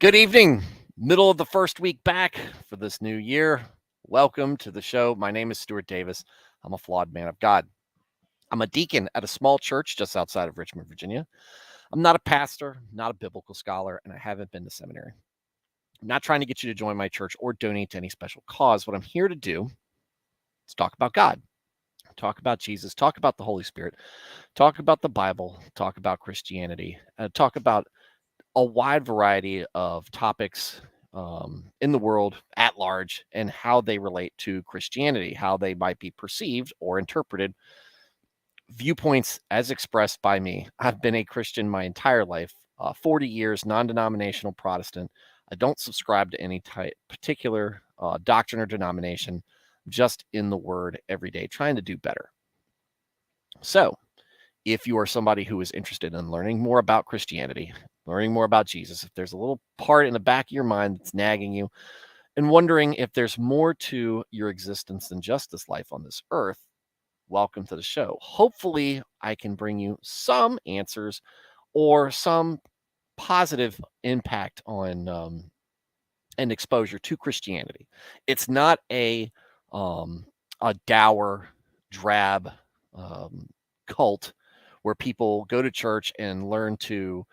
Good evening. Middle of the first week back for this new year. Welcome to the show. My name is Stuart Davis. I'm a flawed man of God. I'm a deacon at a small church just outside of Richmond, Virginia. I'm not a pastor, not a biblical scholar, and I haven't been to seminary. I'm not trying to get you to join my church or donate to any special cause. What I'm here to do is talk about God, talk about Jesus, talk about the Holy Spirit, talk about the Bible, talk about Christianity, talk about a wide variety of topics in the world at large and how they relate to Christianity, how they might be perceived or interpreted, viewpoints as expressed by me. I've been a Christian my entire life, 40 years, non denominational Protestant. I don't subscribe to any particular doctrine or denomination, just in the word every day, trying to do better. So, if you are somebody who is interested in learning more about Christianity, learning more about Jesus, if there's a little part in the back of your mind that's nagging you and wondering if there's more to your existence than just this life on this earth, welcome to the show. Hopefully, I can bring you some answers or some positive impact on and exposure to Christianity. It's not a dour, drab cult where people go to church and learn to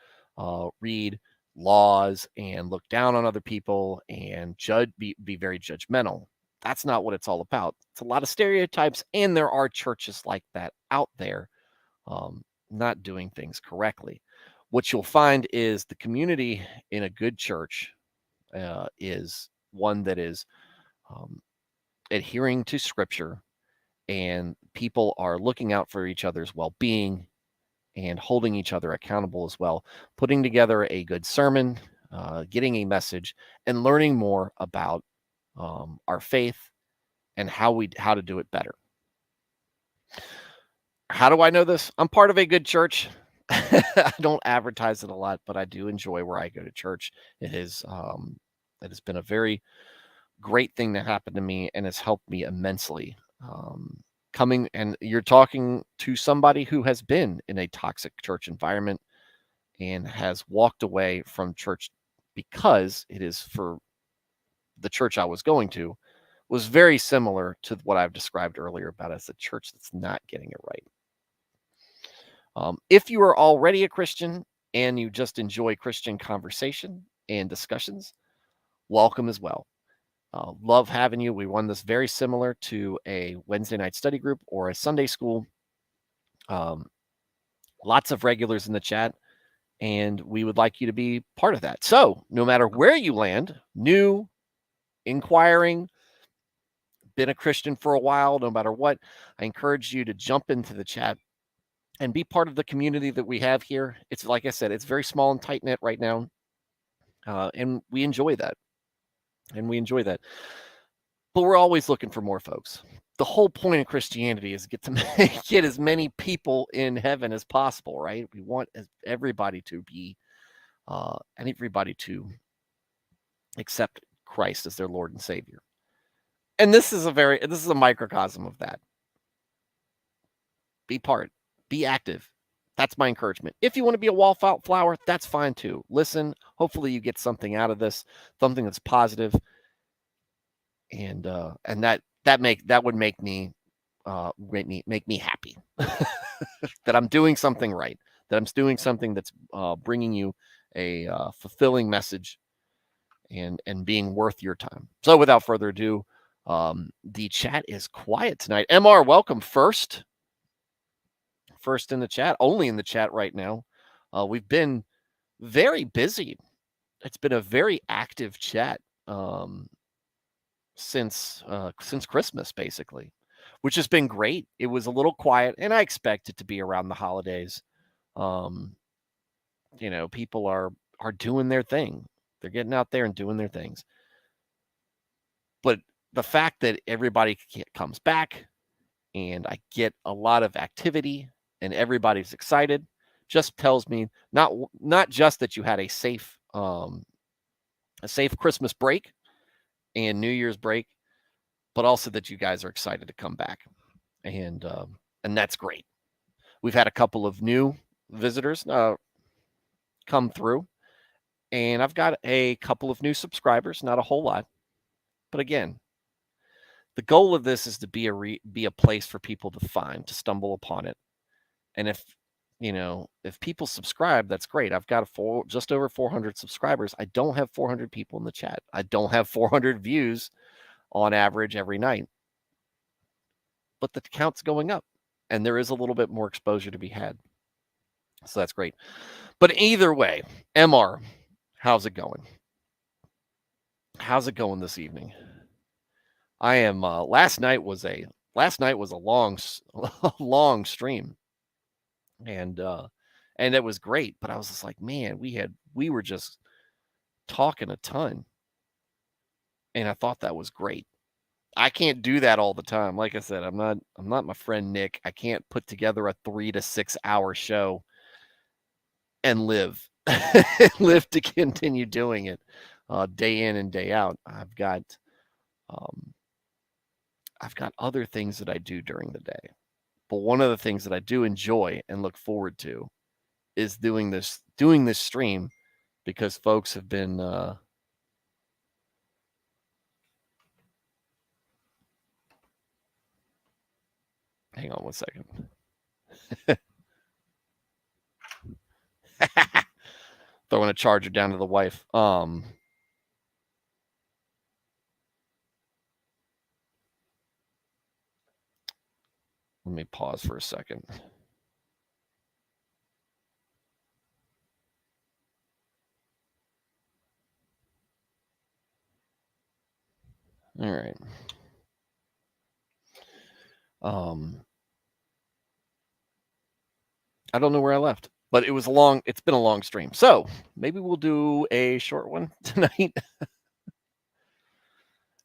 read laws and look down on other people and be very judgmental. That's not what it's all about. It's a lot of stereotypes, and there are churches like that out there not doing things correctly. What you'll find is the community in a good church is one that is um, adhering to Scripture, and people are looking out for each other's well-being and holding each other accountable as well, putting together a good sermon, getting a message, and learning more about our faith and how to do it better. How do I know this? I'm part of a good church. I don't advertise it a lot, but I do enjoy where I go to church. It has been a very great thing that happened to me and has helped me immensely. Coming and you're talking to somebody who has been in a toxic church environment and has walked away from church because it is for the church I was going to was very similar to what I've described earlier about as a church that's not getting it right. If you are already a Christian and you just enjoy Christian conversation and discussions, welcome as well. Love having you. We run this very similar to a Wednesday night study group or a Sunday school. Lots of regulars in the chat, and we would like you to be part of that. So, no matter where you land, new, inquiring, been a Christian for a while, no matter what, I encourage you to jump into the chat and be part of the community that we have here. It's like I said, it's very small and tight knit right now, and we enjoy that. But we're always looking for more folks. The whole point of Christianity is get as many people in heaven as possible, right? We want everybody to be and everybody to accept Christ as their Lord and Savior. And this is a microcosm of that. Be active. That's my encouragement. If you want to be a wallflower, that's fine too. Listen, hopefully you get something out of this, something that's positive, and that would make me happy that I'm doing something right, that I'm doing something that's bringing you a fulfilling message and being worth your time. So without further ado, the chat is quiet tonight. MR, welcome first in the chat, only in the chat right now. We've been very busy. It's been a very active chat since Christmas, basically, which has been great. It was a little quiet, and I expect it to be around the holidays. People are doing their thing. They're getting out there and doing their things. But the fact that everybody comes back and I get a lot of activity and everybody's excited just tells me not just that you had a safe Christmas break and New Year's break, but also that you guys are excited to come back. And that's great. We've had a couple of new visitors come through, And I've got a couple of new subscribers, not a whole lot. But again, the goal of this is to be a place for people to stumble upon it. And if people subscribe, that's great. I've got just over 400 subscribers. I don't have 400 people in the chat. I don't have 400 views on average every night. But the count's going up, and there is a little bit more exposure to be had. So that's great. But either way, MR, how's it going? How's it going this evening? I am. Last night was a long, long stream, and it was great. But I was just like, man, we were just talking a ton, and I thought that was great. I can't do that all the time. Like I said, I'm not my friend Nick. I can't put together a 3 to 6 hour show and live to continue doing it day in and day out. I've got other things that I do during the day. But one of the things that I do enjoy and look forward to is doing this stream, because folks have been hang on one second. Throwing a charger down to the wife. Let me pause for a second. All right. I don't know where I left, but it's been a long stream. So maybe we'll do a short one tonight.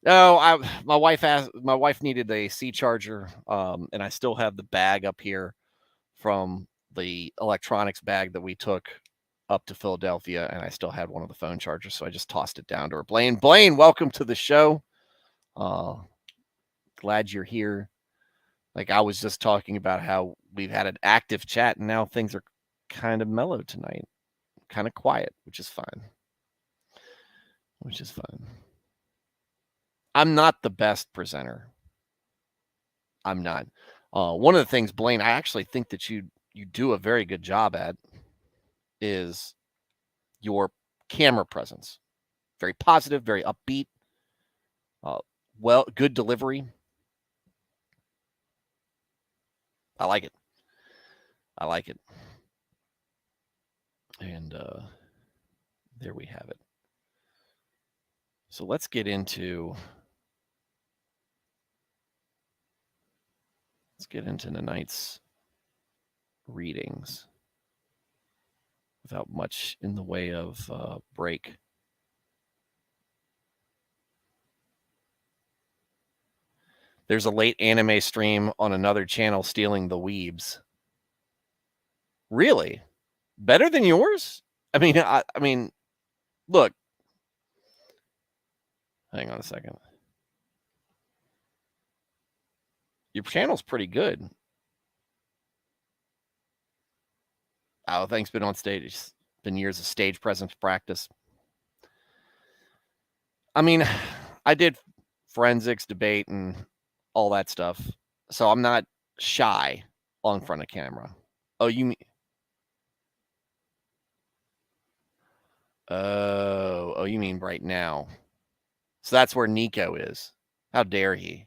No, my wife needed a C charger, and I still have the bag up here from the electronics bag that we took up to Philadelphia, and I still had one of the phone chargers, so I just tossed it down to her. Blaine, welcome to the show. Glad you're here. Like, I was just talking about how we've had an active chat, and now things are kind of mellow tonight, kind of quiet, which is fine. I'm not the best presenter. I'm not. One of the things, Blaine, I actually think that you do a very good job at is your camera presence. Very positive, very upbeat. Good delivery. I like it. And there we have it. So let's get into tonight's readings without much in the way of break. There's a late anime stream on another channel stealing the weebs. Really? Better than yours? I mean, look. Hang on a second. Your channel's pretty good. Oh, thanks. Been on stage. It's been years of stage presence practice. I mean, I did forensics, debate, and all that stuff, so I'm not shy on front of camera. Oh, you mean? Oh, you mean right now? So that's where Nico is. How dare he?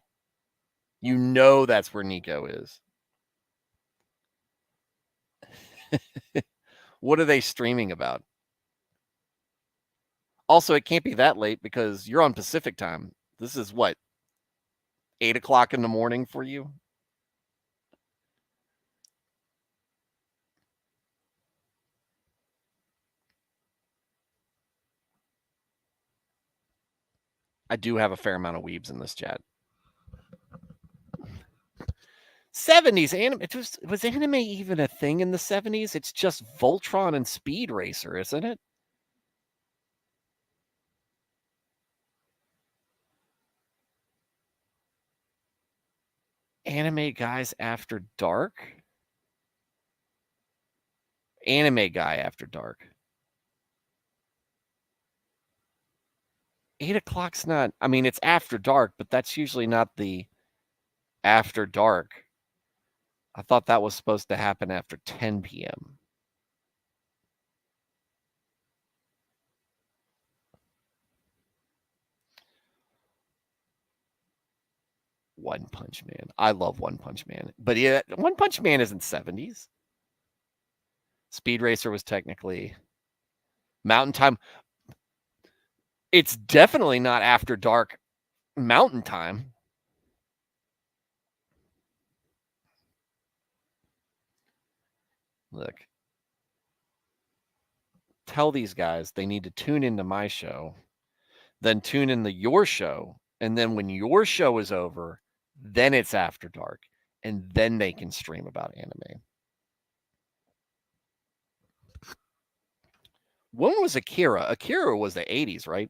You know that's where Nico is. What are they streaming about? Also, it can't be that late because you're on Pacific time. This is what, 8 o'clock in the morning for you? I do have a fair amount of weebs in this chat. 70s anime. Was anime even a thing in the 70s? It's just Voltron and Speed Racer, isn't it? Anime Guys After Dark? Anime Guy After Dark. 8 o'clock's not. I mean, it's after dark, but that's usually not the after dark. I thought that was supposed to happen after 10 p.m. One Punch Man. I love One Punch Man. But yeah, One Punch Man isn't 70s. Speed Racer was technically Mountain Time. It's definitely not after dark Mountain Time. Look, tell these guys they need to tune into my show, then tune into your show, and then when your show is over, then it's after dark, and then they can stream about anime. When was Akira? Akira was the 80s, right?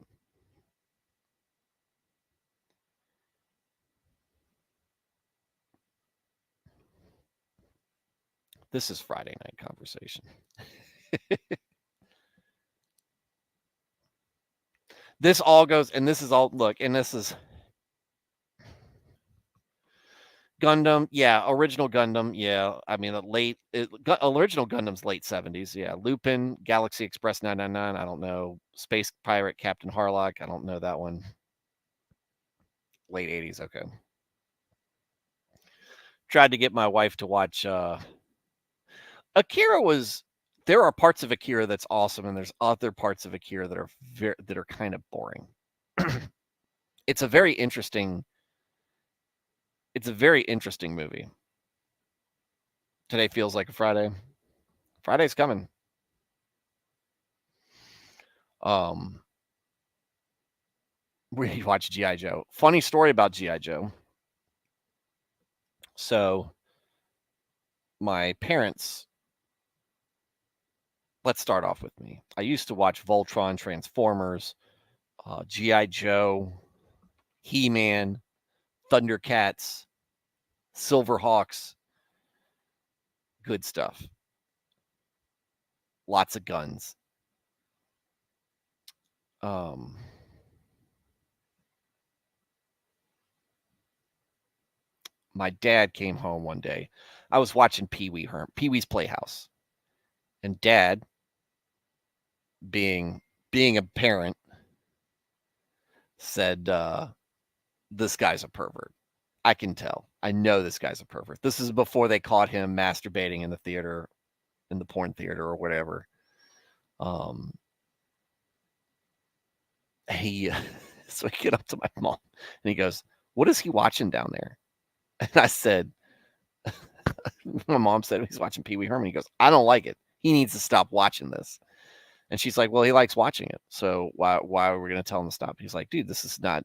This is Friday night conversation. This all goes, and this is all, look, and this is Gundam, yeah, original Gundam, yeah. I mean, original Gundam's late 70s, yeah. Lupin, Galaxy Express 999, I don't know. Space Pirate, Captain Harlock, I don't know that one. Late 80s, okay. Tried to get my wife to watch Akira was. There are parts of Akira that's awesome, and there's other parts of Akira that are kind of boring. It's a very interesting movie. Today feels like a Friday. Friday's coming. We watch G.I. Joe. Funny story about G.I. Joe. So, my parents, let's start off with me. I used to watch Voltron, Transformers, G.I. Joe, He-Man, Thundercats, Silverhawks. Good stuff. Lots of guns. My dad came home one day. I was watching Pee-wee's Playhouse, and Dad, being a parent, said, "This guy's a pervert. I can tell. I know this guy's a pervert." This is before they caught him masturbating in the theater, in the porn theater or whatever. He so I get up to my mom and he goes, "What is he watching down there?" And I said, my mom said he's watching Pee Wee Herman. He goes, "I don't like it. He needs to stop watching this." And she's like, "Well, he likes watching it. So why are we going to tell him to stop?" He's like, "Dude, this is not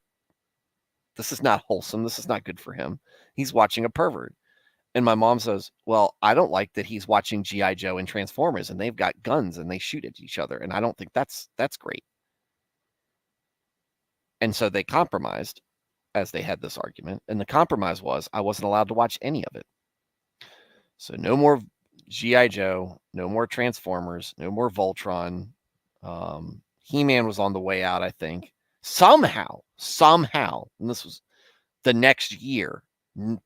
wholesome. This is not good for him. He's watching a pervert." And my mom says, "Well, I don't like that he's watching G.I. Joe and Transformers and they've got guns and they shoot at each other. And I don't think that's great." And so they compromised as they had this argument. And the compromise was I wasn't allowed to watch any of it. So no more G.I. Joe, no more Transformers, no more Voltron. He-Man was on the way out, I think. Somehow, and this was the next year,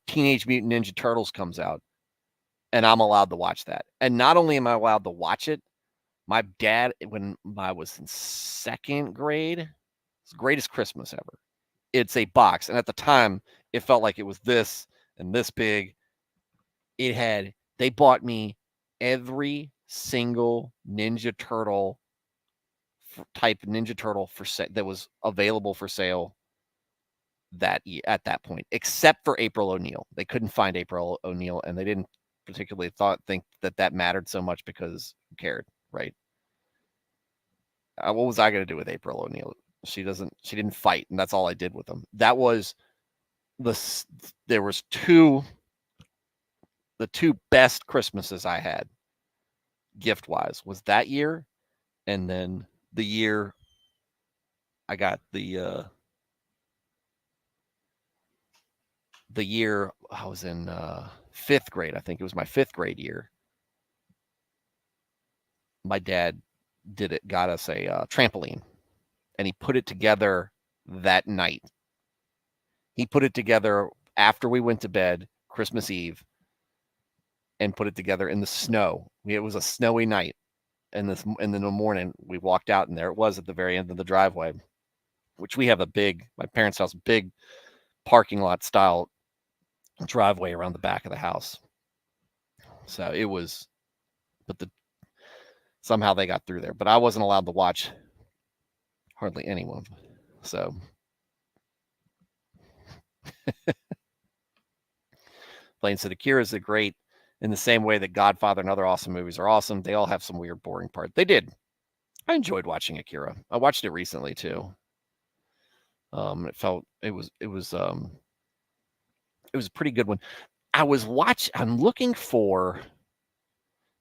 Teenage Mutant Ninja Turtles comes out, and I'm allowed to watch that. And not only am I allowed to watch it, my dad, when I was in second grade, it's the greatest Christmas ever. It's a box, and at the time, it felt like it was this and this big. They bought me every single Ninja Turtle type Ninja Turtle that was available for sale at that point, except for April O'Neil. They couldn't find April O'Neil, and they didn't particularly think that mattered so much because who cared, right? What was I going to do with April O'Neil? She didn't fight, and that's all I did with them. That was there was the two best Christmases I had gift wise was that year, and then the year I got the year I was in fifth grade. I think it was my fifth grade year. My dad got us a trampoline, and he put it together that night. He put it together after we went to bed Christmas Eve and put it together in the snow. It was a snowy night. And in the morning, we walked out, and there it was at the very end of the driveway, which we have my parents' house, big parking lot style driveway around the back of the house. So it was, somehow they got through there, but I wasn't allowed to watch hardly anyone. So Blaine said Akira is great in the same way that Godfather and other awesome movies are awesome. They all have some weird, boring part. They did. I enjoyed watching Akira. I watched it recently too. It was a pretty good one. I'm looking for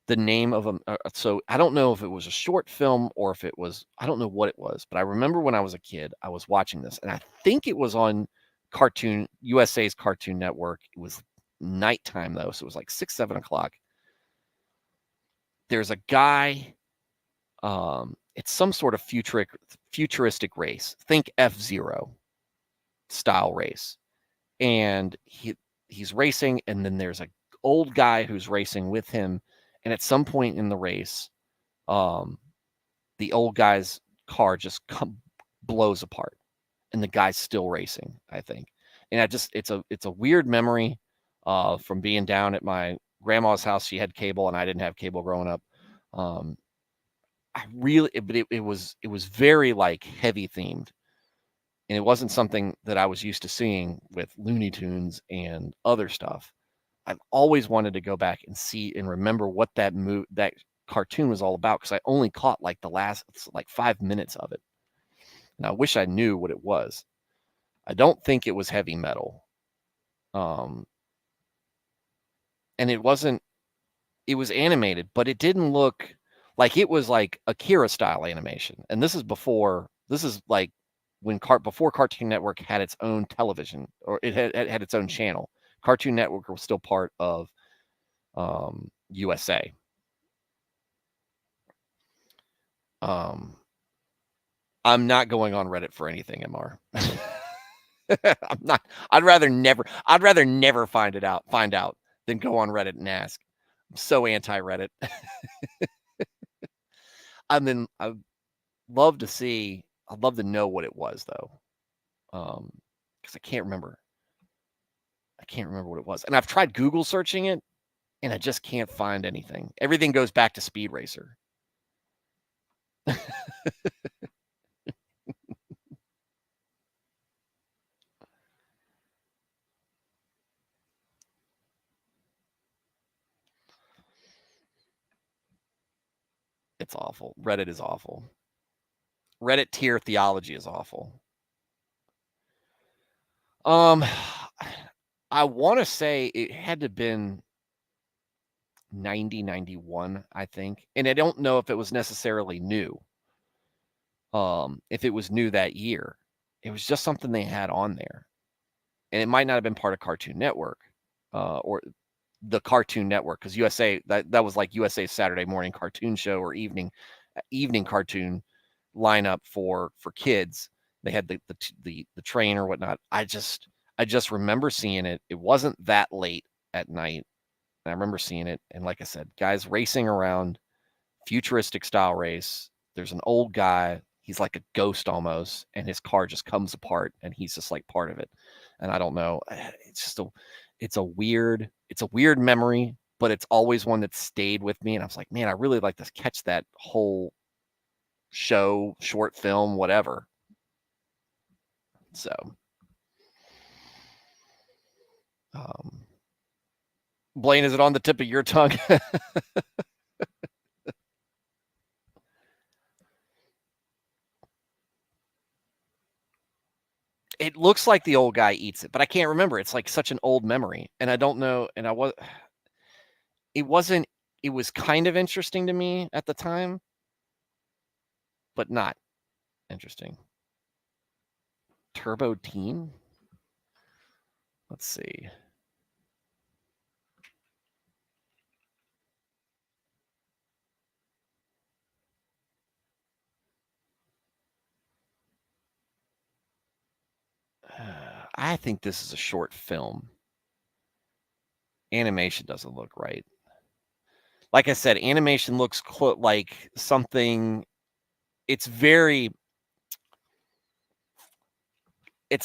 the name of them. So I don't know if it was a short film or if it was, I don't know what it was, but I remember when I was a kid, I was watching this, and I think it was on USA's Cartoon Network. It was nighttime though, so it was like 6, 7 o'clock. There's a guy. It's some sort of futuristic race. Think F-Zero style race, and he's racing, and then there's a old guy who's racing with him, and at some point in the race, the old guy's car just blows apart, and the guy's still racing, I think. And it's a weird memory from being down at my grandma's house. She had cable, and I didn't have cable growing up. It was very like heavy themed, and it wasn't something that I was used to seeing with Looney Tunes and other stuff. I've always wanted to go back and see and remember what that cartoon was all about, because I only caught like the last like 5 minutes of it, and I wish I knew what it was. I don't think it was heavy metal, and it wasn't. It was animated, but it didn't look like it was like Akira style animation. And this is like before Cartoon Network had its own television, or it had its own channel. Cartoon Network was still part of USA. I'm not going on Reddit for anything, MR. I'm not. I'd rather never find out than go on Reddit and ask. I'm so anti-Reddit. I'd love to know what it was though. Because I can't remember what it was. And I've tried Google searching it, and I just can't find anything. Everything goes back to Speed Racer. It's awful. Reddit is awful. Reddit tier theology is awful. I want to say it had to have been 91, I think. And I don't know if it was necessarily new. If it was new that year. It was just something they had on there. And it might not have been part of Cartoon Network, or the Cartoon Network, because USA, that was like USA's Saturday morning cartoon show, or evening cartoon lineup for kids. They had the train or whatnot. I just remember seeing it. It wasn't that late at night. And I remember seeing it, and like I said, guys racing around, futuristic style race. There's an old guy. He's like a ghost almost, and his car just comes apart, and he's just like part of it. And I don't know. It's a weird memory, but it's always one that stayed with me. And I was like, man, I really like to catch that whole show, short film, whatever. So, Blaine, is it on the tip of your tongue? It looks like the old guy eats it, but I can't remember. It's like such an old memory, and I don't know. And it was kind of interesting to me at the time, but not interesting. Turbo Teen? Let's see. I think this is a short film. Animation doesn't look right. Like I said, animation looks like something. It's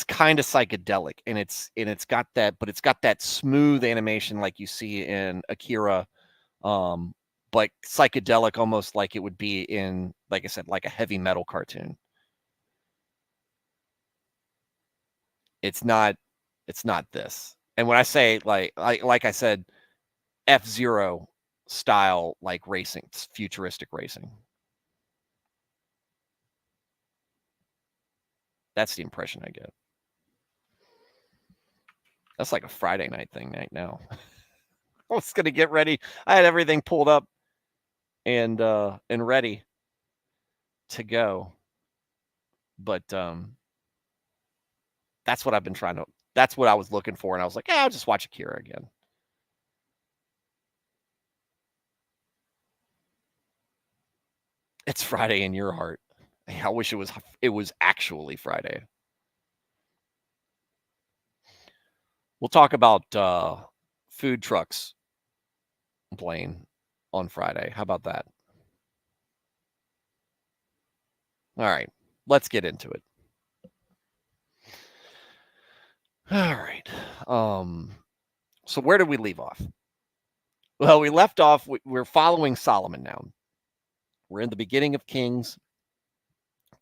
kind of psychedelic, and it's got that, but it's got that smooth animation like you see in Akira, but psychedelic, almost like it would be in, like I said, like a heavy metal cartoon. It's not this. And when I say like I said, F-Zero style, like racing, futuristic racing. That's the impression I get. That's like a Friday night thing right now. I was gonna get ready. I had everything pulled up and ready to go. But that's what I've been trying to that's what I was looking for, and I was like, yeah, I'll just watch Akira again. It's Friday in your heart. I wish it was actually Friday. We'll talk about food trucks, Blaine, on Friday. How about that? All right, let's get into it. All right. So where did we leave off? Well, we left off. We're following Solomon now. We're in the beginning of Kings.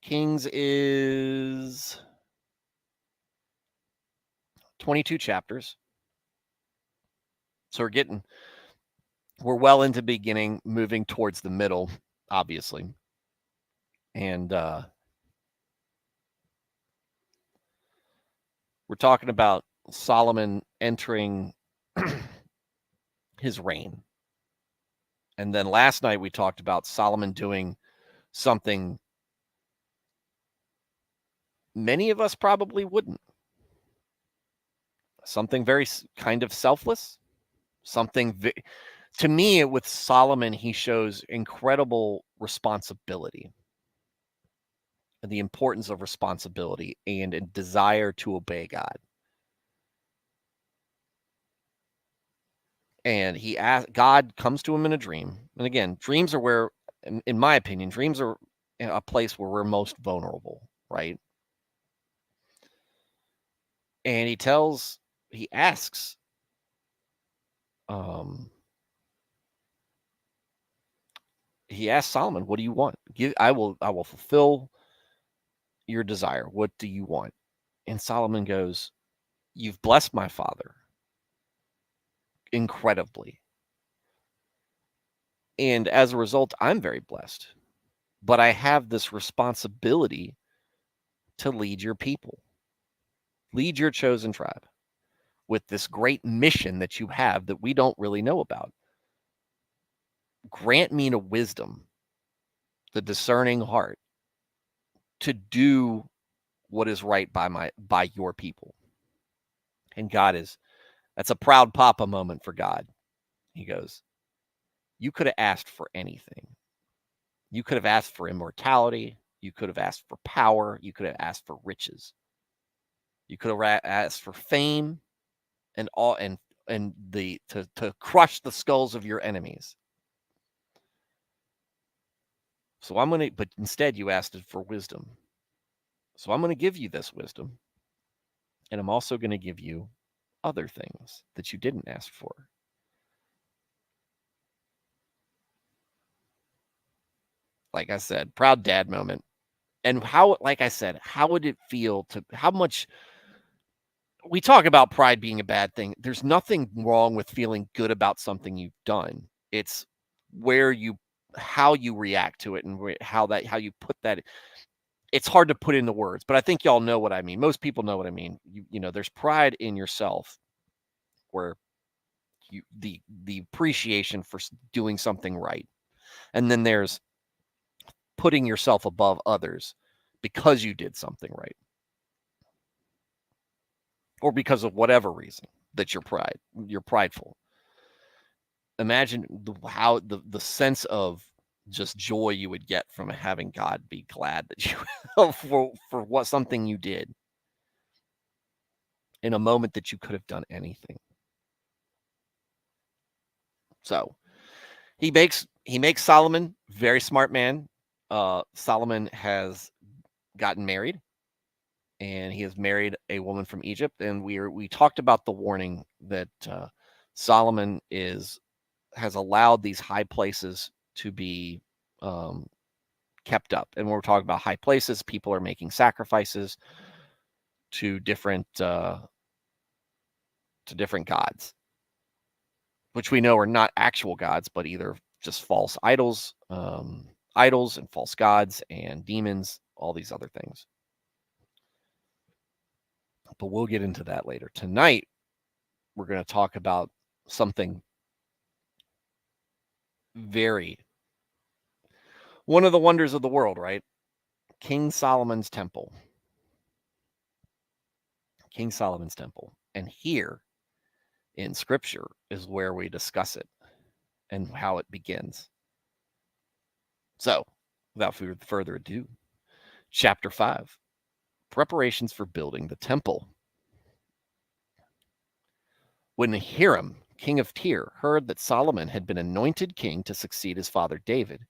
Kings is 22 chapters. So we're well into beginning, moving towards the middle, obviously. And we're talking about Solomon entering his reign. And then last night we talked about Solomon doing something many of us probably wouldn't. Something very kind of selfless. To me, with Solomon, he shows incredible responsibility, and the importance of responsibility and a desire to obey God. And God comes to him in a dream. And again, dreams are where, in my opinion, dreams are a place where we're most vulnerable, right? And he asks, Solomon, what do you want? I will fulfill your desire. What do you want? And Solomon goes, you've blessed my father incredibly. And as a result, I'm very blessed. But I have this responsibility to lead your people, lead your chosen tribe with this great mission that you have that we don't really know about. Grant me the wisdom, the discerning heart to do what is right by your people. And that's a proud papa moment for God. He goes, you could have asked for anything. You could have asked for immortality. You could have asked for power. You could have asked for riches. You could have asked for fame and all and to crush the skulls of your enemies. But instead you asked for wisdom. So I'm going to give you this wisdom. And I'm also going to give you other things that you didn't ask for. Like I said, proud dad moment. And like I said, how would it feel how much we talk about pride being a bad thing. There's nothing wrong with feeling good about something you've done. It's how you react to it and how you put that. It's hard to put into words, but I think y'all know what I mean. Most people know what I mean. There's pride in yourself where the appreciation for doing something right. And then there's putting yourself above others because you did something right. Or because of whatever reason that you're prideful. Imagine how the sense of just joy you would get from having God be glad that you for something you did. in a moment that you could have done anything. So he makes Solomon, very smart man. Solomon has gotten married, and he has married a woman from Egypt. And we talked about the warning that Solomon has allowed these high places to be kept up. And when we're talking about high places, people are making sacrifices to different gods, which we know are not actual gods, but either just false idols, idols and false gods and demons, all these other things. But we'll get into that later. Tonight, we're going to talk about something one of the wonders of the world, right? King Solomon's temple. King Solomon's temple. And here in scripture is where we discuss it and how it begins. So, without further ado, chapter 5, preparations for building the temple. When Hiram, king of Tyre, heard that Solomon had been anointed king to succeed his father David,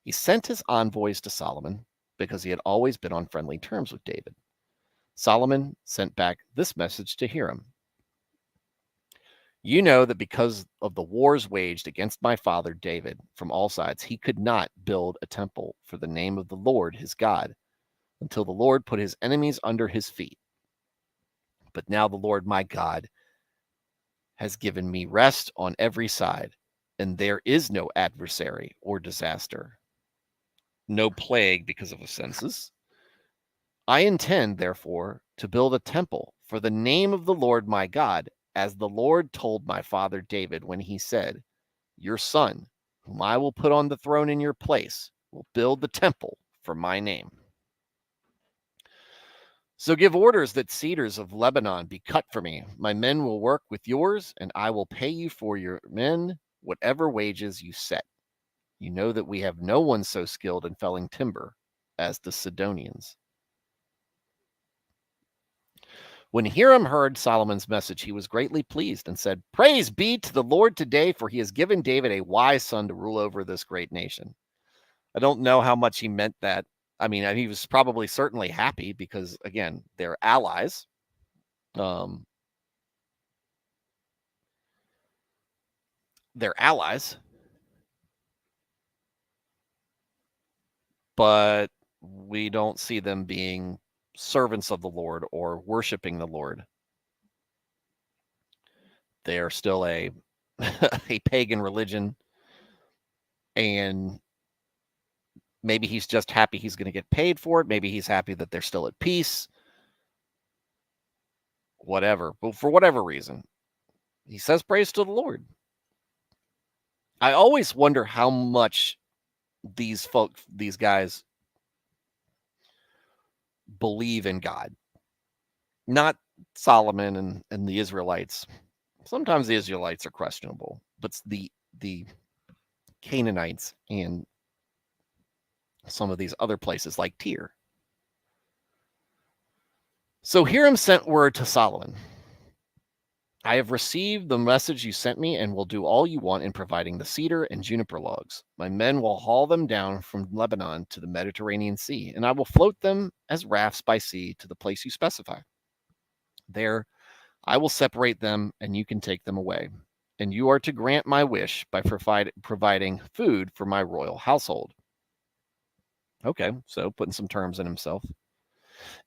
he sent his envoys to Solomon because he had always been on friendly terms with David. Solomon sent back this message to Hiram. You know that because of the wars waged against my father David from all sides, he could not build a temple for the name of the Lord his God until the Lord put his enemies under his feet. But now the Lord my God has given me rest on every side, and there is no adversary or disaster, no plague because of a census. I intend, therefore, to build a temple for the name of the Lord my God, as the Lord told my father David when he said, your son, whom I will put on the throne in your place, will build the temple for my name. So give orders that cedars of Lebanon be cut for me. My men will work with yours, and I will pay you for your men whatever wages you set. You know that we have no one so skilled in felling timber as the Sidonians. When Hiram heard Solomon's message, he was greatly pleased and said, praise be to the Lord today, for he has given David a wise son to rule over this great nation. I don't know how much he meant that. I mean, he was probably certainly happy because, again, they're allies. They're allies. But we don't see them being servants of the Lord or worshiping the Lord. They are still a pagan religion, and maybe he's just happy he's going to get paid for it. Maybe he's happy that they're still at peace. Whatever. But for whatever reason, he says praise to the Lord. I always wonder how much these guys believe in God. Not Solomon and the Israelites. Sometimes the Israelites are questionable, but the Canaanites and some of these other places like Tyre. So Hiram sent word to Solomon. I have received the message you sent me and will do all you want in providing the cedar and juniper logs. My men will haul them down from Lebanon to the Mediterranean Sea, and I will float them as rafts by sea to the place you specify. There, I will separate them, and you can take them away. And you are to grant my wish by providing food for my royal household. Okay, so putting some terms in himself.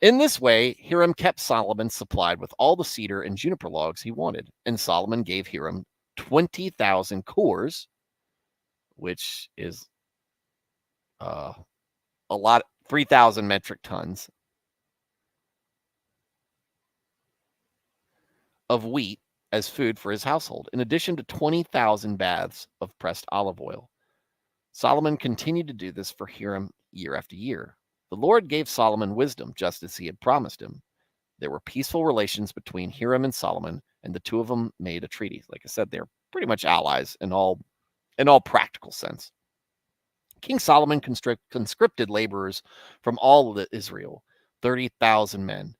In this way, Hiram kept Solomon supplied with all the cedar and juniper logs he wanted, and Solomon gave Hiram 20,000 cores, which is a lot, 3,000 metric tons of wheat as food for his household, in addition to 20,000 baths of pressed olive oil. Solomon continued to do this for Hiram year after year. The Lord gave Solomon wisdom, just as he had promised him. There were peaceful relations between Hiram and Solomon, and the two of them made a treaty. Like I said, they're pretty much allies in all practical sense. King Solomon conscripted laborers from all of Israel, 30,000 men.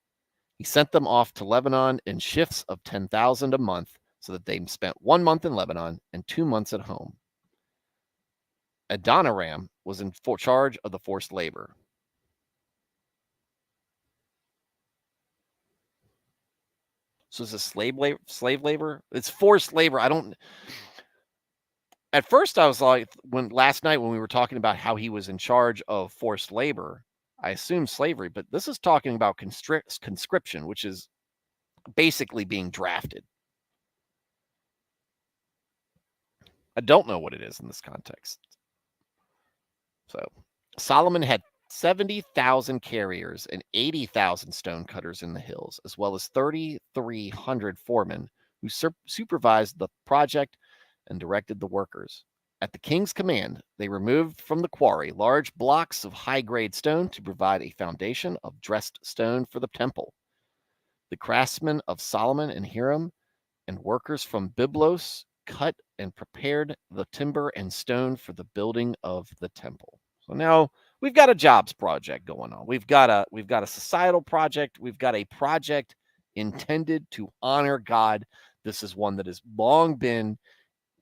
He sent them off to Lebanon in shifts of 10,000 a month so that they spent 1 month in Lebanon and 2 months at home. Adoniram was in charge of the forced labor. So is this slave labor? It's forced labor. At first I was like, last night when we were talking about how he was in charge of forced labor, I assumed slavery, but this is talking about conscription, which is basically being drafted. I don't know what it is in this context. So Solomon had 70,000 carriers and 80,000 stonecutters in the hills, as well as 3,300 foremen who supervised the project and directed the workers. At the king's command, they removed from the quarry large blocks of high-grade stone to provide a foundation of dressed stone for the temple. The craftsmen of Solomon and Hiram and workers from Byblos cut and prepared the timber and stone for the building of the temple. So now we've got a jobs project going on. We've got a societal project. We've got a project intended to honor God. This is one that has long been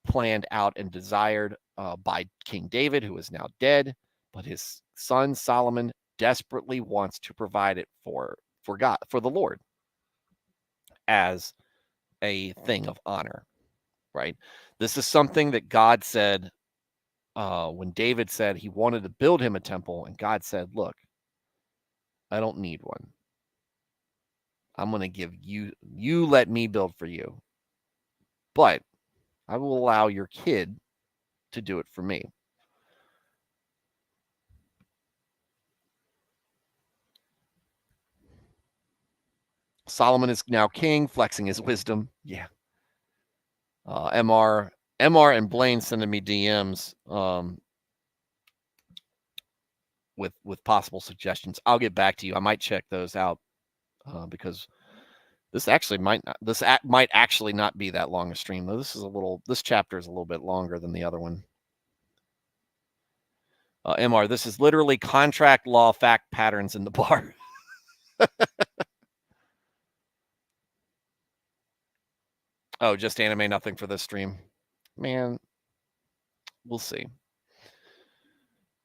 planned out and desired by King David, who is now dead, but his son Solomon desperately wants to provide it for God, for the Lord, as a thing of honor, right? This is something that God said when David said he wanted to build him a temple, and God said, look, I don't need one. I'm going to give you let me build for you, but I will allow your kid to do it for me. Solomon is now king, flexing his wisdom. Yeah. MR and Blaine sending me DMs with possible suggestions. I'll get back to you. I might check those out because this actually might actually not be that long a stream though. This chapter is a little bit longer than the other one. MR, this is literally contract law fact patterns in the bar. Oh, just anime, nothing for this stream. Man, we'll see.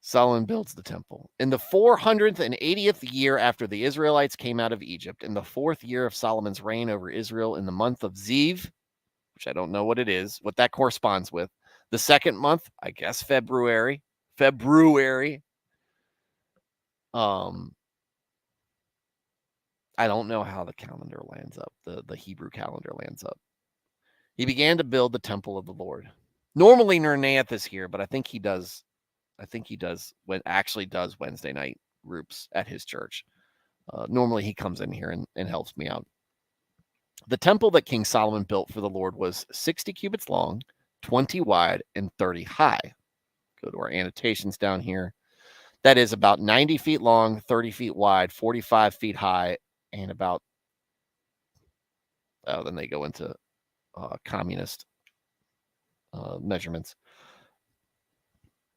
Solomon builds the temple. In the 480th year after the Israelites came out of Egypt, in the 4th year of Solomon's reign over Israel, in the month of Ziv, which I don't know what it is, what that corresponds with, the 2nd month, I guess February. I don't know how the calendar lands up, the Hebrew calendar lands up. He began to build the temple of the Lord. Normally Nernath is here, but I think he does Wednesday night groups at his church. Normally he comes in here and helps me out. The temple that King Solomon built for the Lord was 60 cubits long, 20 wide, and 30 high. Go to our annotations down here. That is about 90 feet long, 30 feet wide, 45 feet high, and about, then they go into communist measurements.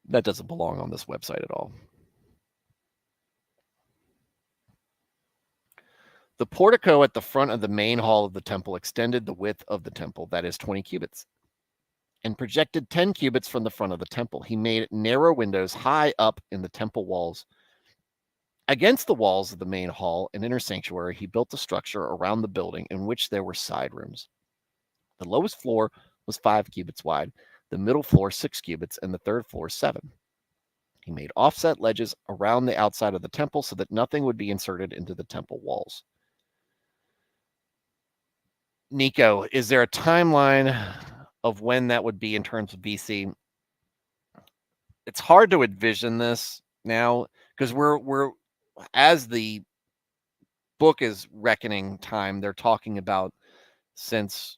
That doesn't belong on this website at all. The portico at the front of the main hall of the temple extended the width of the temple, that is 20 cubits, and projected 10 cubits from the front of the temple. He made narrow windows high up in the temple walls. Against the walls of the main hall and inner sanctuary, he built a structure around the building in which there were side rooms. The lowest floor was 5 cubits wide, the middle floor 6 cubits, and the third floor 7. He made offset ledges around the outside of the temple so that nothing would be inserted into the temple walls. Nico, is there a timeline of when that would be in terms of BC? It's hard to envision this now because we're as the book is reckoning time, they're talking about since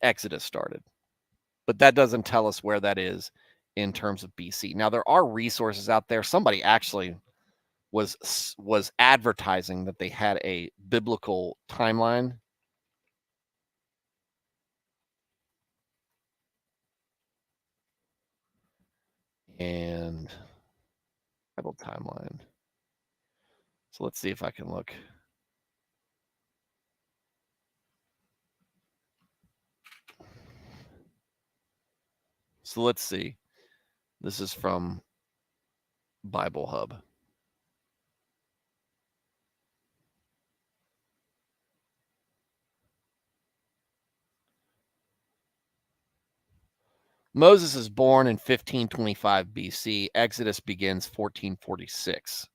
Exodus started. But that doesn't tell us where that is in terms of BC. Now there are resources out there. Somebody actually was advertising that they had a biblical timeline. And Bible timeline. So let's see if I can look. So let's see. This is from Bible Hub. Moses is born in 1525 BC. Exodus begins 1446.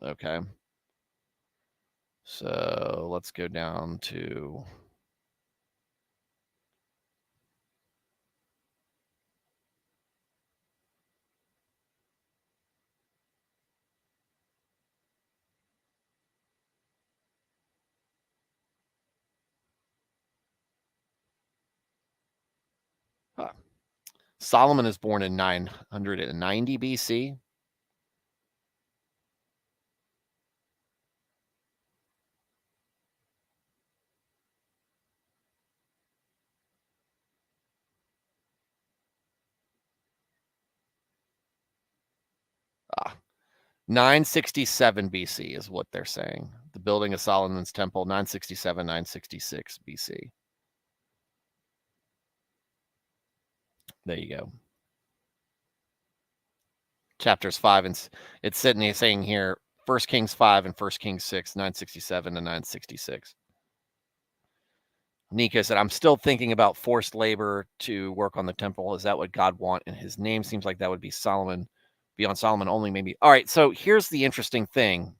Okay. So let's go down to Solomon is born in 990 BC. Ah, 967 BC is what they're saying. The building of Solomon's temple, 967, 966 BC. There you go. Chapters 5 and it's saying here 1 Kings 5 and 1 Kings 6, 967 to 966. Nico said, I'm still thinking about forced labor to work on the temple. Is that what God want in his name? Seems like that would be Solomon, beyond Solomon only, maybe. All right, so here's the interesting thing.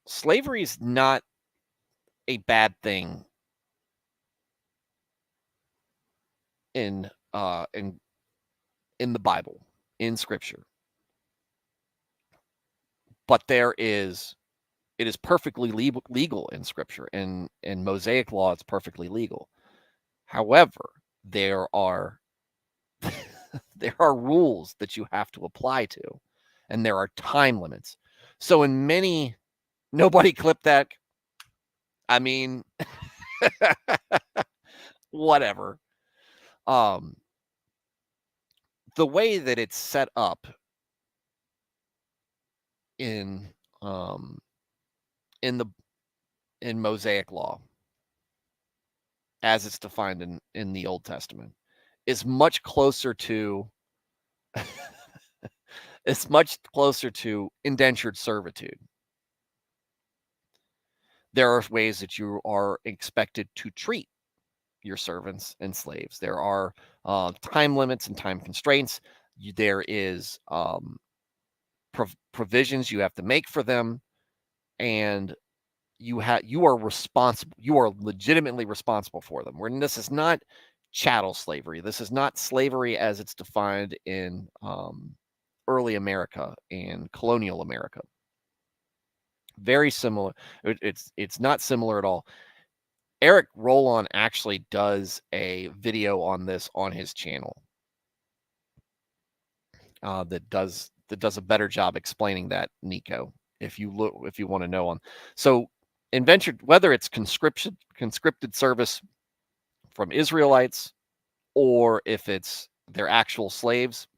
Slavery is not a bad thing in the Bible, in Scripture. But it is perfectly legal in Scripture. In Mosaic law, it's perfectly legal. However, there are there are rules that you have to apply to, and there are time limits. So in many, nobody clipped that. I mean, whatever. The way that it's set up in Mosaic law, as it's defined in the Old Testament, is much closer to it's much closer to indentured servitude. There are ways that you are expected to treat your servants and slaves. There are time limits and time constraints. There is provisions you have to make for them, and you are responsible. You are legitimately responsible for them. This is not chattel slavery. This is not slavery as it's defined in early America and colonial America. Very similar. It's not similar at all. Eric Rollon actually does a video on this on his channel that does a better job explaining that, Nico. If you want to know on so whether it's conscripted service from Israelites or if it's their actual slaves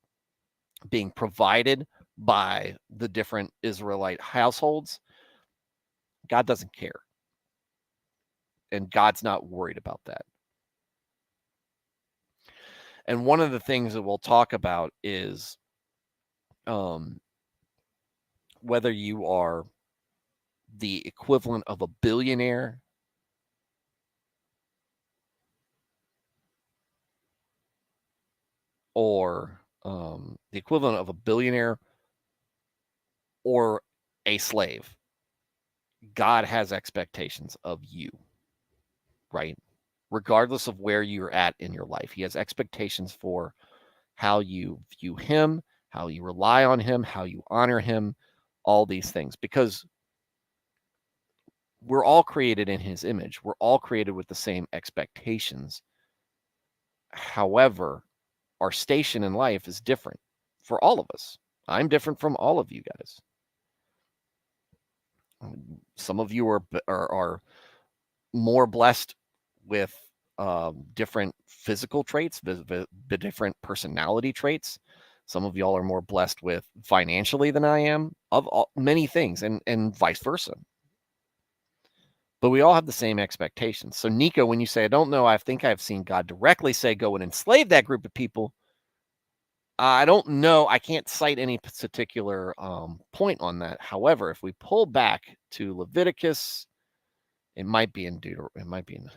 being provided by the different Israelite households, God doesn't care. And God's not worried about that. And one of the things that we'll talk about is whether you are the equivalent of a billionaire or the equivalent of a billionaire or a slave. God has expectations of you, right? Regardless of where you're at in your life, he has expectations for how you view him, how you rely on him, how you honor him, all these things, because we're all created in his image. We're all created with the same expectations. However, our station in life is different for all of us. I'm different from all of you guys. Some of you are more blessed with different physical traits, the different personality traits. Some of y'all are more blessed with financially than I am, of many things, and vice versa. but we all have the same expectations. So, Nico, when you say, I don't know, I think I've seen God directly say, go and enslave that group of people. I don't know. I can't cite any particular point on that. However, if we pull back to Leviticus, it might be in Deuteronomy. It might be in.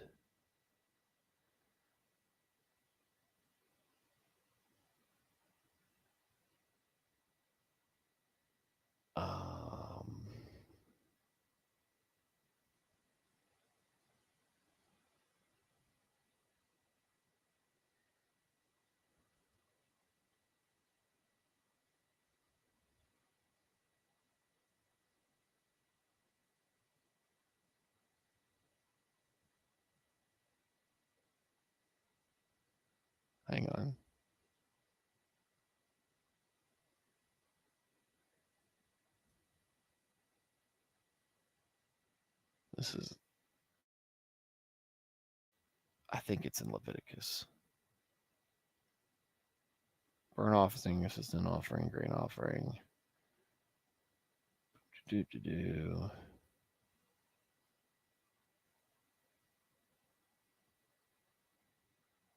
Hang on. This is. I think it's in Leviticus. Burnt offering, assistant offering, grain offering.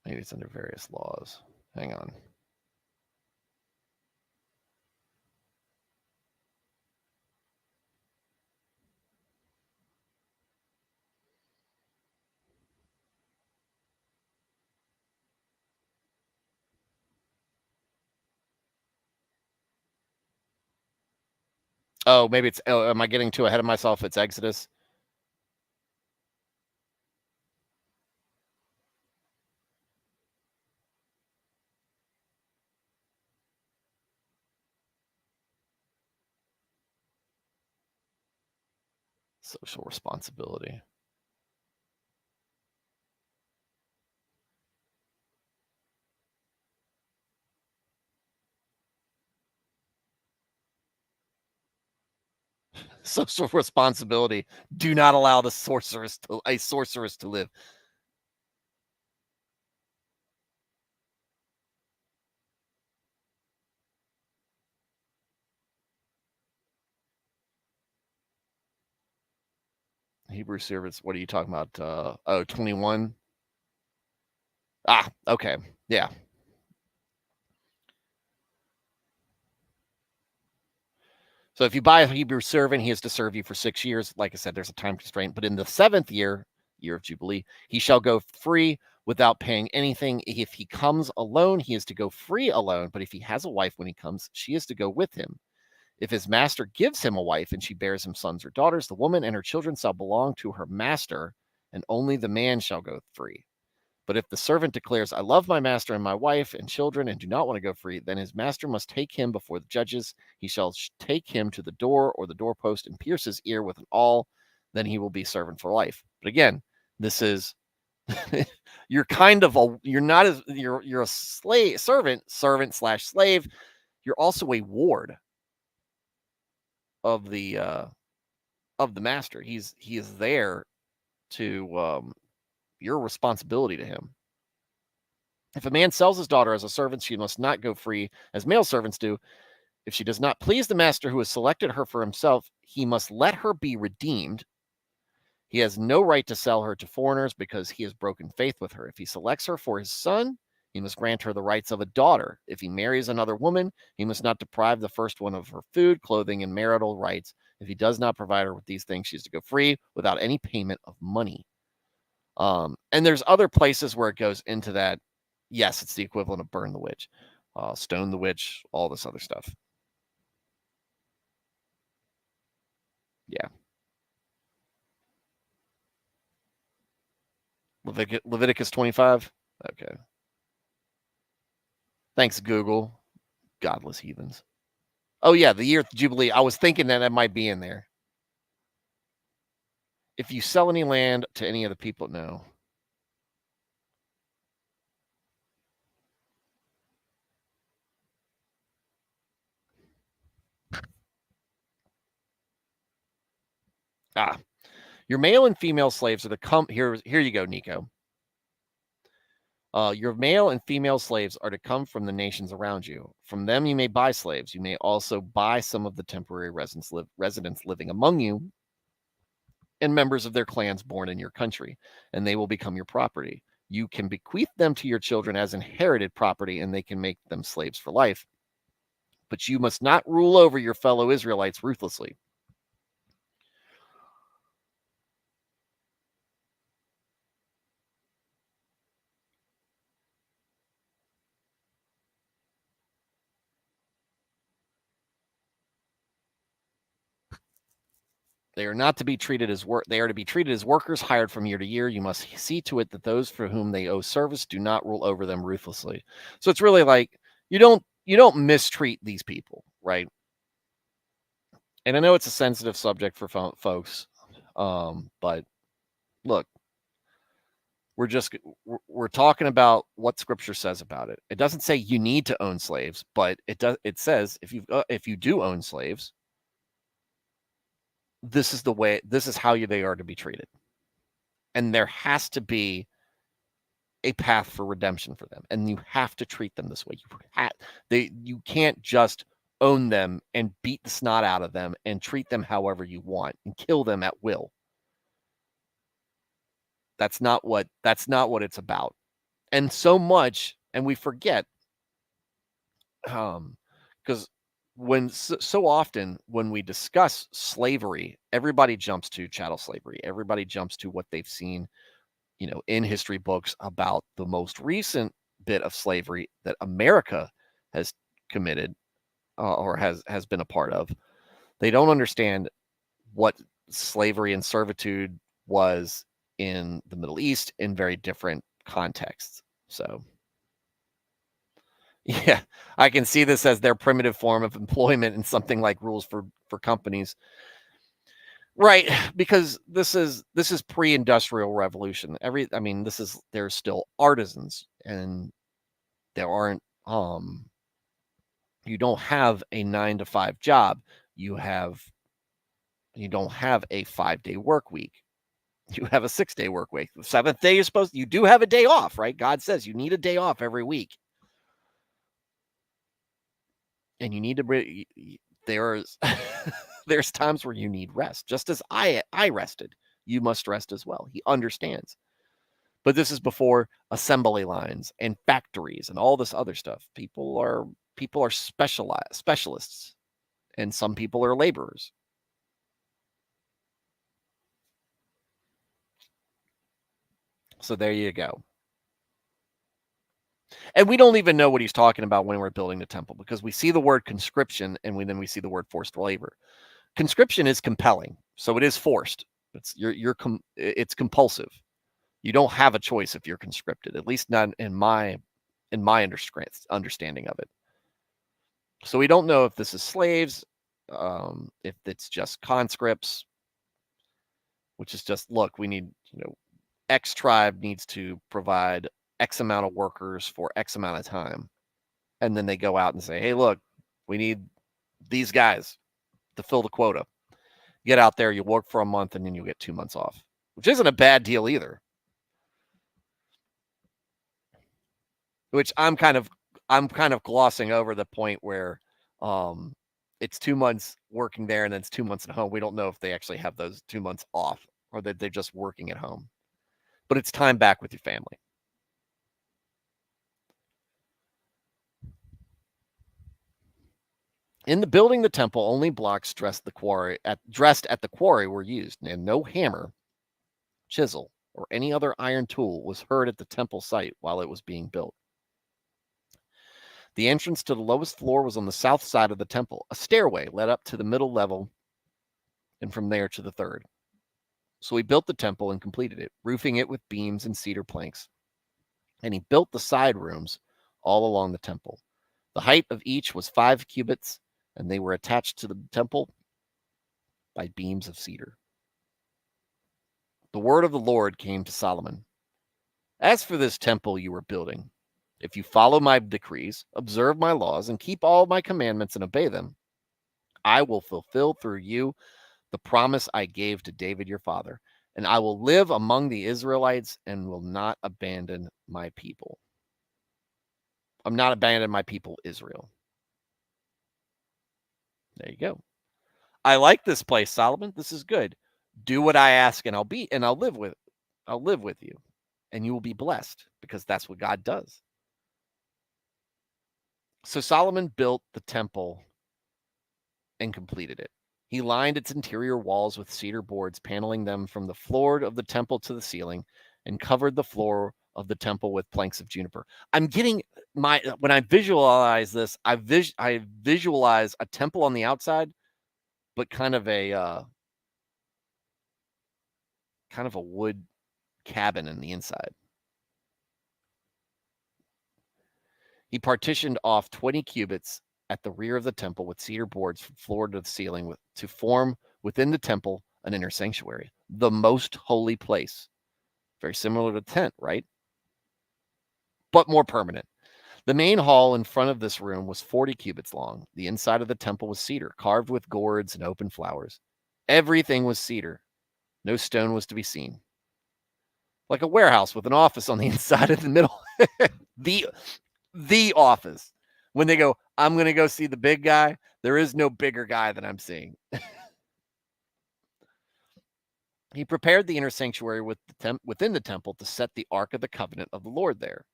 Maybe it's under various laws. Hang on. Oh, maybe it's. Oh, am I getting too ahead of myself? It's Exodus. Social responsibility. Social responsibility. Do not allow a sorceress to live. Hebrew servants. What are you talking about? 21. Okay. Yeah. So if you buy a Hebrew servant, he is to serve you for 6 years. Like I said, there's a time constraint. But in the 7th year of Jubilee, he shall go free without paying anything. If he comes alone, he is to go free alone. But if he has a wife when he comes, she is to go with him. If his master gives him a wife and she bears him sons or daughters, the woman and her children shall belong to her master, and only the man shall go free. But if the servant declares, I love my master and my wife and children and do not want to go free, then his master must take him before the judges. He shall take him to the door or the doorpost and pierce his ear with an awl. Then he will be servant for life. But again, this is you're kind of you're not as you're a servant/slave. You're also a ward of the master. He is there to your responsibility to him. If a man sells his daughter as a servant, she must not go free as male servants do. If she does not please the master who has selected her for himself, he must let her be redeemed. He has no right to sell her to foreigners because he has broken faith with her. If he selects her for his son, he must grant her the rights of a daughter. If he marries another woman, he must not deprive the first one of her food, clothing, and marital rights. If he does not provide her with these things, she is to go free without any payment of money. And there's other places where it goes into that. Yes, it's the equivalent of burn the witch, stone the witch, all this other stuff. Yeah. Leviticus 25. Okay. Thanks, Google. Godless heathens. Oh, yeah, the year of Jubilee. I was thinking that it might be in there. If you sell any land to any of the people, no. Your male and female slaves are to come. Here you go, Nico. Your male and female slaves are to come from the nations around you. From them you may buy slaves. You may also buy some of the temporary residents living among you. and members of their clans born in your country, and they will become your property. You can bequeath them to your children as inherited property, and they can make them slaves for life. But you must not rule over your fellow Israelites ruthlessly. They are not to be treated as they are to be treated as workers hired from year to year. You must see to it that those for whom they owe service do not rule over them ruthlessly. So it's really like you don't mistreat these people, right? And I know it's a sensitive subject for folks, but look, we're talking about what Scripture says about it. It doesn't say you need to own slaves, but it says if you do own slaves, this is how they are to be treated, and there has to be a path for redemption for them, and you have to treat them this way. You can't just own them and beat the snot out of them and treat them however you want and kill them at will. That's not what it's about. And so much, and we forget, because so often when we discuss slavery, everybody jumps to chattel slavery. Everybody jumps to what they've seen, in history books about the most recent bit of slavery that America has committed, or has been a part of. They don't understand what slavery and servitude was in the Middle East in very different contexts. So, yeah, I can see this as their primitive form of employment and something like rules for companies. Right, because this is pre-industrial revolution. There's still artisans, and there aren't you don't have a 9 to 5 job. You don't have a 5-day work week. You have a 6-day work week. The 7th day you do have a day off, right? God says you need a day off every week. And you need to there's times where you need rest. Just as I rested, you must rest as well. He understands. But this is before assembly lines and factories and all this other stuff. People are specialists, and some people are laborers. So there you go. And we don't even know what he's talking about when we're building the temple, because we see the word conscription and then we see the word forced labor. Conscription is compelling, so it is forced. It's compulsive. You don't have a choice if you're conscripted, at least not in my understanding of it. So we don't know if this is slaves, if it's just conscripts, which is just, look, we need, X tribe needs to provide X amount of workers for X amount of time. And then they go out and say, hey, look, we need these guys to fill the quota. Get out there, you work for a month, and then you'll get 2 months off, which isn't a bad deal either. Which I'm kind of glossing over the point where it's 2 months working there and then it's 2 months at home. We don't know if they actually have those 2 months off or that they're just working at home. But it's time back with your family. In the building the temple, only blocks dressed at the quarry were used, and no hammer, chisel, or any other iron tool was heard at the temple site while it was being built. The entrance to the lowest floor was on the south side of the temple. A stairway led up to the middle level, and from there to the third. So he built the temple and completed it, roofing it with beams and cedar planks. And he built the side rooms all along the temple. The height of each was 5 cubits, and they were attached to the temple by beams of cedar. The word of the Lord came to Solomon. As for this temple you are building, if you follow my decrees, observe my laws, and keep all my commandments and obey them, I will fulfill through you the promise I gave to David your father, and I will live among the Israelites and will not abandon my people. I'm not abandoning my people, Israel. There you go. I like this place, Solomon. This is good. Do what I ask, and I'll live with you, and you will be blessed, because that's what God does. So Solomon built the temple and completed it. He lined its interior walls with cedar boards, paneling them from the floor of the temple to the ceiling, and covered the floor of the temple with planks of juniper. I'm getting when I visualize this, I visualize a temple on the outside, but kind of a wood cabin in the inside. He partitioned off 20 cubits at the rear of the temple with cedar boards from floor to the ceiling to form within the temple an inner sanctuary, the most holy place. Very similar to a tent, right? But more permanent. The main hall in front of this room was 40 cubits long. The inside of the temple was cedar, carved with gourds and open flowers. Everything was cedar. No stone was to be seen. Like a warehouse with an office on the inside of the middle. the office. When they go, I'm going to go see the big guy, there is no bigger guy than I'm seeing. He prepared the inner sanctuary within the temple to set the Ark of the Covenant of the Lord there.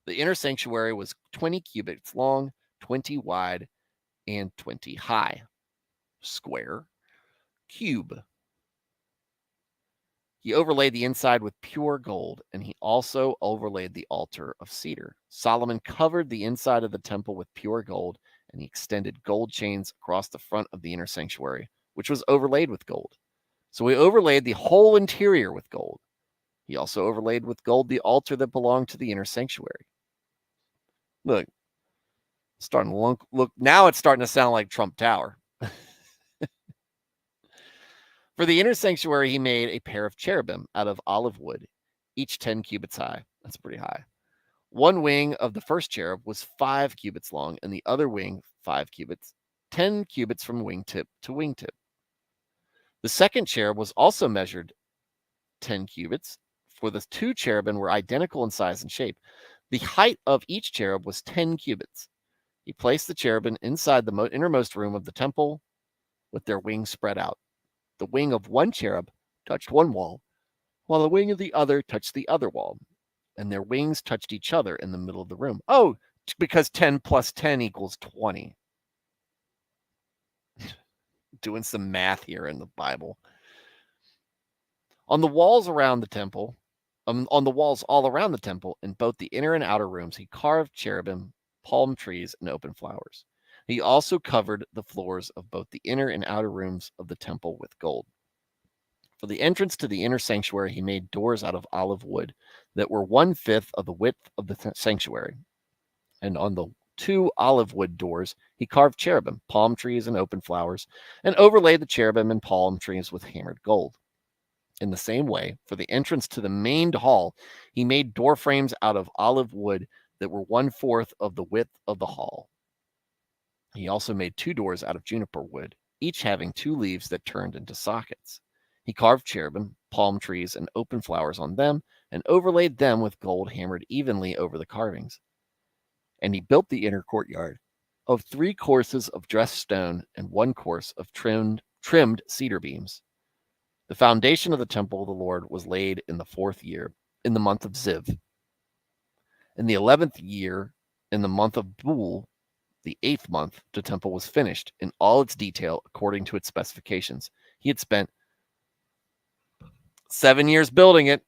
The inner sanctuary was 20 cubits long, 20 wide, and 20 high. Square. Cube. He overlaid the inside with pure gold, and he also overlaid the altar of cedar. Solomon covered the inside of the temple with pure gold, and he extended gold chains across the front of the inner sanctuary, which was overlaid with gold. So he overlaid the whole interior with gold. He also overlaid with gold the altar that belonged to the inner sanctuary. Look, starting to look now it's starting to sound like Trump Tower. For the inner sanctuary, he made a pair of cherubim out of olive wood, each 10 cubits high. That's pretty high. One wing of the first cherub was 5 cubits long, and the other wing 5 cubits, 10 cubits from wingtip to wingtip. The second cherub was also measured 10 cubits, for the two cherubim were identical in size and shape. The height of each cherub was 10 cubits. He placed the cherubim inside the innermost room of the temple with their wings spread out. The wing of one cherub touched one wall, while the wing of the other touched the other wall, and their wings touched each other in the middle of the room. Oh, because 10 plus 10 equals 20. Doing some math here in the Bible. On the walls all around the temple, in both the inner and outer rooms, he carved cherubim, palm trees, and open flowers. He also covered the floors of both the inner and outer rooms of the temple with gold. For the entrance to the inner sanctuary, he made doors out of olive wood that were 1/5 of the width of the sanctuary. And on the 2 olive wood doors, he carved cherubim, palm trees, and open flowers, and overlaid the cherubim and palm trees with hammered gold. In the same way, for the entrance to the main hall, he made door frames out of olive wood that were 1/4 of the width of the hall. He also made 2 doors out of juniper wood, each having 2 leaves that turned into sockets. He carved cherubim, palm trees, and open flowers on them, and overlaid them with gold hammered evenly over the carvings. And he built the inner courtyard of 3 courses of dressed stone and 1 course of trimmed cedar beams. The foundation of the temple of the Lord was laid in the 4th year, in the month of Ziv. In the 11th year, in the month of Bul, the 8th month, the temple was finished in all its detail according to its specifications. He had spent 7 years building it.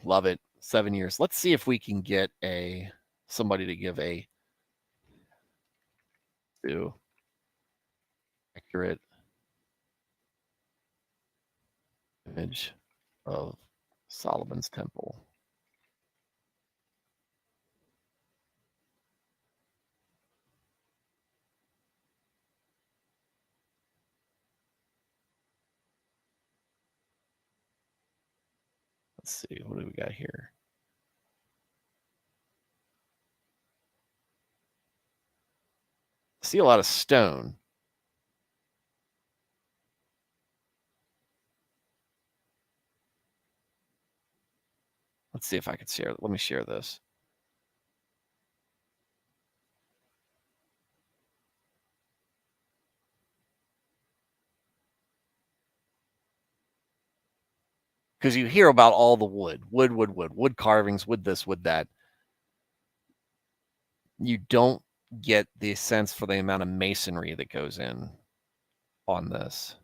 Love it. 7 years. Let's see if we can get somebody to give a accurate image of Solomon's temple. Let's see, what do we got here? See a lot of stone. Let's see if I can share. Let me share this. Because you hear about all the wood carvings, wood this, wood that. You don't get the sense for the amount of masonry that goes in on this.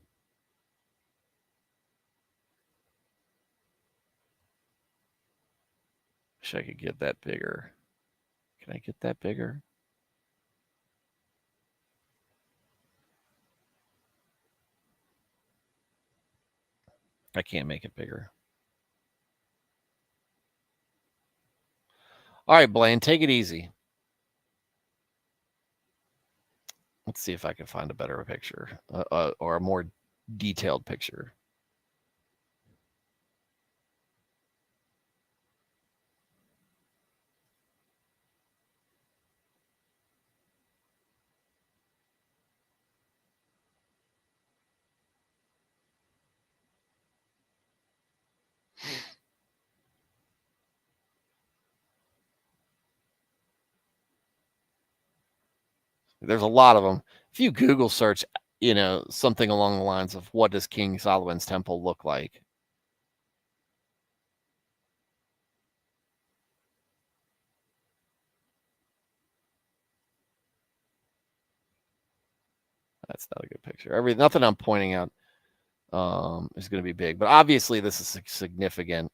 Wish I could get that bigger. Can I get that bigger? I can't make it bigger. All right, Blaine, take it easy. Let's see if I can find a better picture or a more detailed picture. There's a lot of them. If you Google search, something along the lines of what does King Solomon's temple look like? That's not a good picture. Nothing I'm pointing out is going to be big, but obviously this is significant.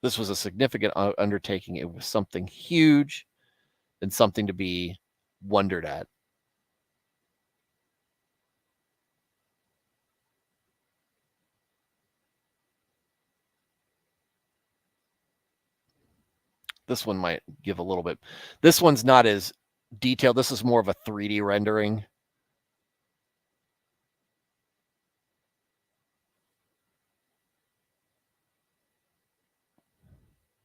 This was a significant undertaking. It was something huge and something to be wondered at. This one might give a little bit. This one's not as detailed. This is more of a 3D rendering.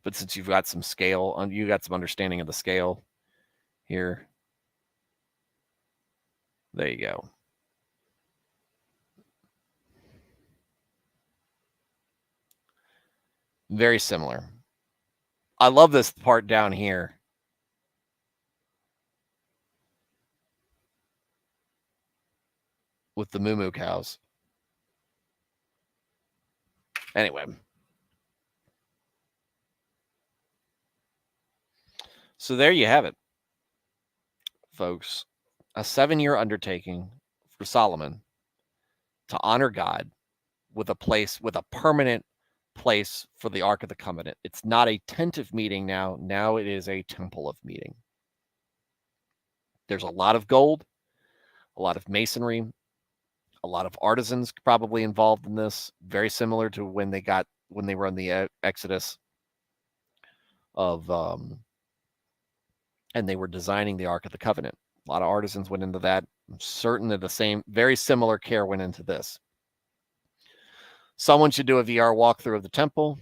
But since you've got some scale, you got some understanding of the scale here. There you go. Very similar. I love this part down here. With the moo cows. Anyway. So there you have it, folks. A 7-year undertaking for Solomon to honor God with a permanent place for the Ark of the Covenant. It's not a tent of meeting now. Now it is a temple of meeting. There's a lot of gold, a lot of masonry, a lot of artisans probably involved in this. Very similar to when they were on the Exodus of and they were designing the Ark of the Covenant. A lot of artisans went into that. I'm certain that very similar care went into this. Someone should do a VR walkthrough of the temple.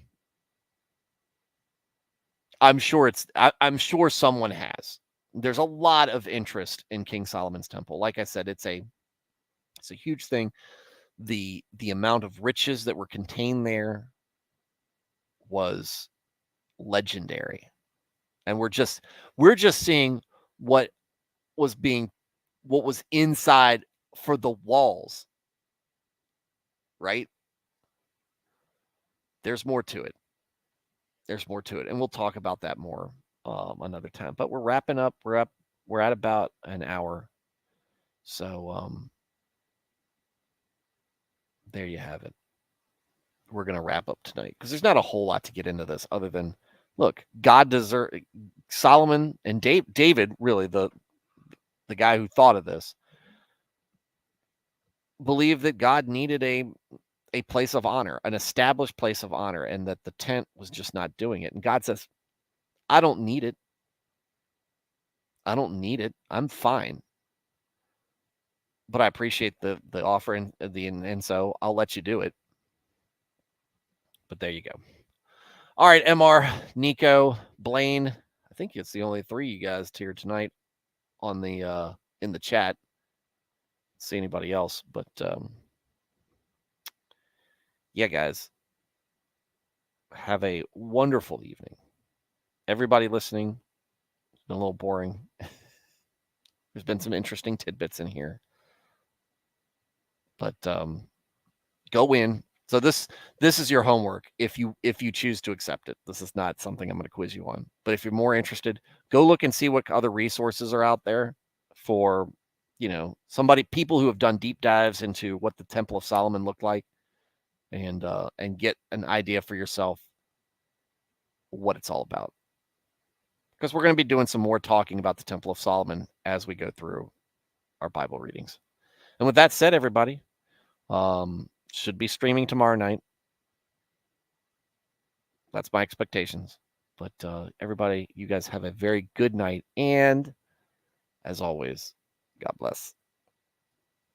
I'm sure someone has. There's a lot of interest in King Solomon's temple. Like I said, it's a huge thing. The amount of riches that were contained there was legendary. And we're just seeing what was inside for the walls. Right? There's more to it. And we'll talk about that more another time. But we're wrapping up. We're at about an hour. So there you have it. We're going to wrap up tonight because there's not a whole lot to get into this other than, look, Solomon and David, really the guy who thought of this, believed that God needed a place of honor, an established place of honor, and that the tent was just not doing it. And God says, I don't need it. I'm fine. But I appreciate the offer and so I'll let you do it. But there you go. All right, MR, Nico, Blaine. I think it's the only 3 you guys here tonight on the in the chat. See anybody else, but yeah, guys. Have a wonderful evening. Everybody listening, it's been a little boring. There's been some interesting tidbits in here. But go in, So this is your homework if you choose to accept it. This is not something I'm going to quiz you on. But if you're more interested, go look and see what other resources are out there for, people who have done deep dives into what the Temple of Solomon looked like, and get an idea for yourself what it's all about. Because we're going to be doing some more talking about the Temple of Solomon as we go through our Bible readings. And with that said, everybody, should be streaming tomorrow night. That's my expectations. But everybody, you guys have a very good night. And as always, God bless.